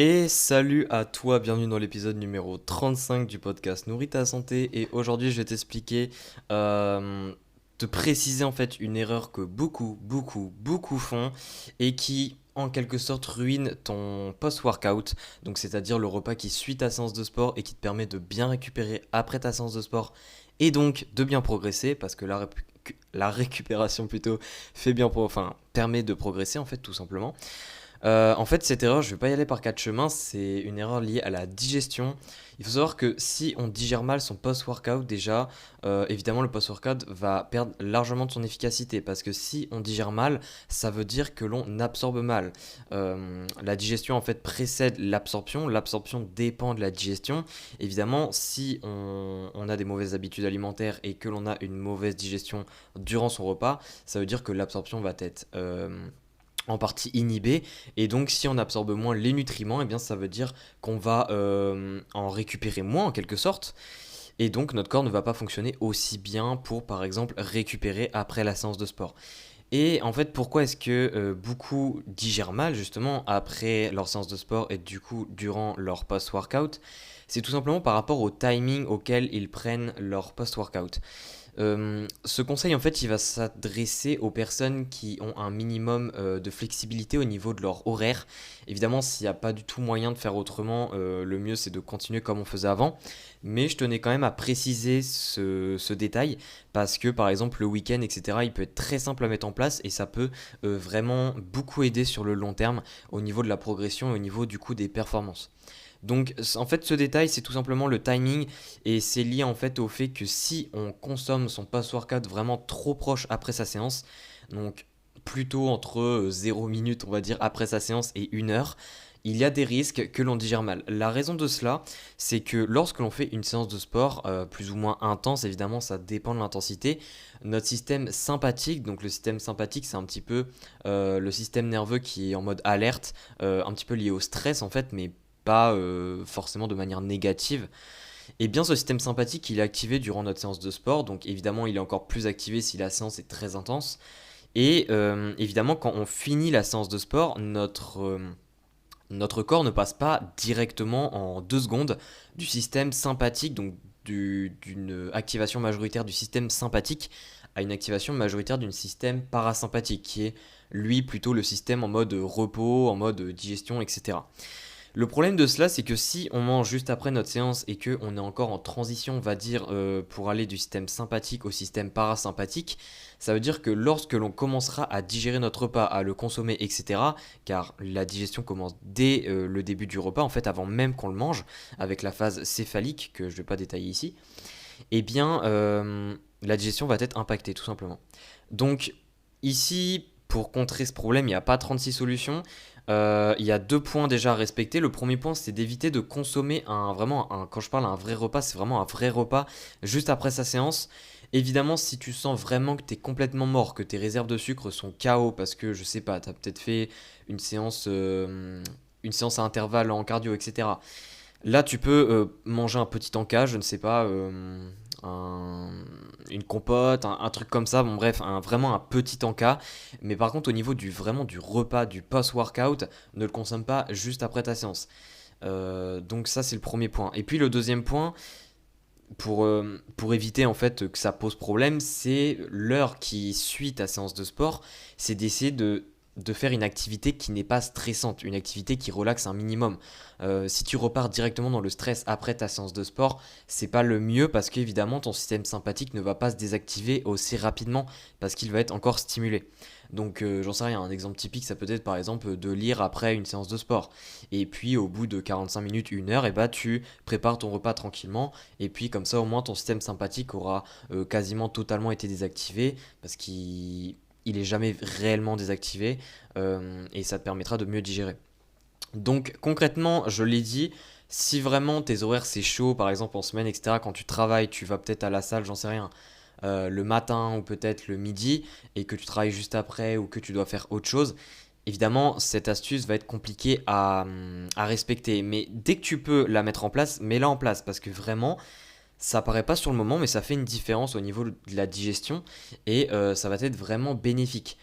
Et salut à toi, bienvenue dans l'épisode numéro 35 du podcast Nourris ta santé. Et aujourd'hui, je vais t'expliquer, euh, te préciser en fait une erreur que beaucoup font et qui en quelque sorte ruine ton post-workout. Donc, c'est-à-dire le repas qui suit ta séance de sport et qui te permet de bien récupérer après ta séance de sport et donc de bien progresser parce que la récupération plutôt permet de progresser en fait tout simplement. En fait, cette erreur, je vais pas y aller par quatre chemins, c'est une erreur liée à la digestion. Il faut savoir que si on digère mal son post-workout, déjà, évidemment, le post-workout va perdre largement de son efficacité parce que si on digère mal, ça veut dire que l'on absorbe mal. La digestion, en fait, précède l'absorption. L'absorption dépend de la digestion. Évidemment, si on a des mauvaises habitudes alimentaires et que l'on a une mauvaise digestion durant son repas, ça veut dire que l'absorption va être en partie inhibée. Et donc, si on absorbe moins les nutriments, eh bien, ça veut dire qu'on va en récupérer moins en quelque sorte. Et donc, notre corps ne va pas fonctionner aussi bien pour, par exemple, récupérer après la séance de sport. Et en fait, pourquoi est-ce que beaucoup digèrent mal justement après leur séance de sport et du coup durant leur post-workout? C'est tout simplement par rapport au timing auquel ils prennent leur post-workout. Ce conseil, en fait, il va s'adresser aux personnes qui ont un minimum de flexibilité au niveau de leur horaire. Évidemment, s'il n'y a pas du tout moyen de faire autrement, le mieux c'est de continuer comme on faisait avant. Mais je tenais quand même à préciser ce détail parce que, par exemple, le week-end, etc., il peut être très simple à mettre en place et ça peut vraiment beaucoup aider sur le long terme au niveau de la progression et au niveau du coup des performances. Donc en fait ce détail c'est tout simplement le timing et c'est lié en fait au fait que si on consomme son post-workout vraiment trop proche après sa séance, donc plutôt entre 0 minutes on va dire après sa séance et 1 heure, il y a des risques que l'on digère mal. La raison de cela, c'est que lorsque l'on fait une séance de sport plus ou moins intense, évidemment ça dépend de l'intensité, notre système sympathique, donc le système sympathique c'est un petit peu le système nerveux qui est en mode alerte, un petit peu lié au stress en fait, mais pas forcément de manière négative. Et bien ce système sympathique il est activé durant notre séance de sport, donc évidemment il est encore plus activé si la séance est très intense. Et évidemment quand on finit la séance de sport, notre corps ne passe pas directement en 2 secondes du système sympathique, donc d'une activation majoritaire du système sympathique à une activation majoritaire d'un système parasympathique, qui est lui plutôt le système en mode repos, en mode digestion, etc. Le problème de cela, c'est que si on mange juste après notre séance et que on est encore en transition, on va dire, pour aller du système sympathique au système parasympathique, ça veut dire que lorsque l'on commencera à digérer notre repas, à le consommer, etc., car la digestion commence dès le début du repas, en fait, avant même qu'on le mange, avec la phase céphalique, que je ne vais pas détailler ici, eh bien, la digestion va être impactée, tout simplement. Donc, ici, pour contrer ce problème, il n'y a pas 36 solutions. Il y a 2 points déjà à respecter. Le premier point, c'est d'éviter de consommer quand je parle un vrai repas, c'est vraiment un vrai repas juste après sa séance. Évidemment, si tu sens vraiment que tu es complètement mort, que tes réserves de sucre sont KO parce que, je sais pas, tu as peut-être fait une séance, euh, une séance à intervalles en cardio, etc. Là, tu peux manger un petit encas, je ne sais pas, un- une compote, un truc comme ça. Bon, bref, vraiment un petit encas. Mais par contre, au niveau vraiment du repas, du post-workout, ne le consomme pas juste après ta séance. Donc ça, c'est le premier point. Et puis le deuxième point, pour éviter en fait que ça pose problème, c'est l'heure qui suit ta séance de sport, c'est d'essayer de faire une activité qui n'est pas stressante, une activité qui relaxe un minimum. Si tu repars directement dans le stress après ta séance de sport, c'est pas le mieux parce qu'évidemment ton système sympathique ne va pas se désactiver aussi rapidement parce qu'il va être encore stimulé. Donc j'en sais rien, un exemple typique ça peut être par exemple de lire après une séance de sport. Et puis au bout de 45 minutes, 1 heure, et bah tu prépares ton repas tranquillement et puis comme ça au moins ton système sympathique aura quasiment totalement été désactivé parce qu'il est jamais réellement désactivé et ça te permettra de mieux digérer. Donc concrètement, je l'ai dit, si vraiment tes horaires c'est chaud, par exemple en semaine, etc., quand tu travailles, tu vas peut-être à la salle, j'en sais rien, le matin ou peut-être le midi, et que tu travailles juste après ou que tu dois faire autre chose, évidemment, cette astuce va être compliquée à respecter. Mais dès que tu peux la mettre en place, mets-la en place, parce que vraiment, ça paraît pas sur le moment, mais ça fait une différence au niveau de la digestion, et ça va être vraiment bénéfique.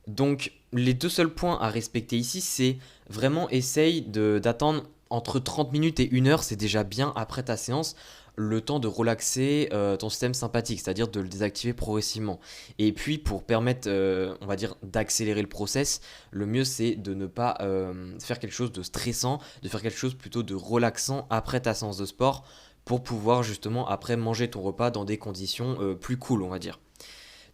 Donc, les deux seuls points à respecter ici, c'est vraiment essaye d'attendre entre 30 minutes et 1 heure, c'est déjà bien après ta séance, le temps de relaxer ton système sympathique, c'est-à-dire de le désactiver progressivement. Et puis pour permettre, on va dire, d'accélérer le process, le mieux c'est de ne pas faire quelque chose de stressant, de faire quelque chose plutôt de relaxant après ta séance de sport pour pouvoir justement après manger ton repas dans des conditions plus cool, on va dire.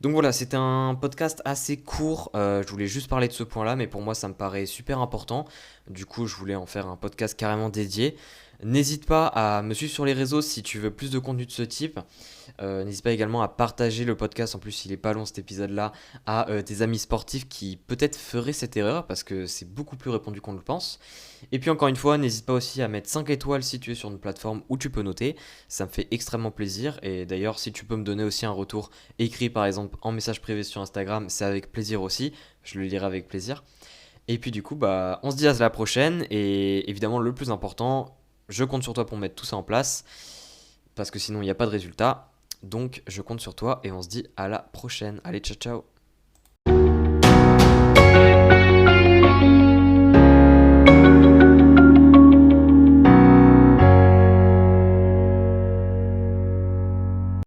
Donc voilà, c'était un podcast assez court. Je voulais juste parler de ce point-là, mais pour moi, ça me paraît super important. Du coup, je voulais en faire un podcast carrément dédié. N'hésite pas à me suivre sur les réseaux si tu veux plus de contenu de ce type. N'hésite pas également à partager le podcast, en plus il est pas long cet épisode-là, à tes amis sportifs qui peut-être feraient cette erreur parce que c'est beaucoup plus répandu qu'on le pense. Et puis encore une fois, n'hésite pas aussi à mettre 5 étoiles si tu es sur une plateforme où tu peux noter, ça me fait extrêmement plaisir. Et d'ailleurs, si tu peux me donner aussi un retour écrit par exemple en message privé sur Instagram, c'est avec plaisir aussi, je le lirai avec plaisir. Et puis du coup, bah, on se dit à la prochaine et évidemment le plus important, je compte sur toi pour mettre tout ça en place parce que sinon il n'y a pas de résultat. Donc je compte sur toi et on se dit à la prochaine. Allez, ciao ciao.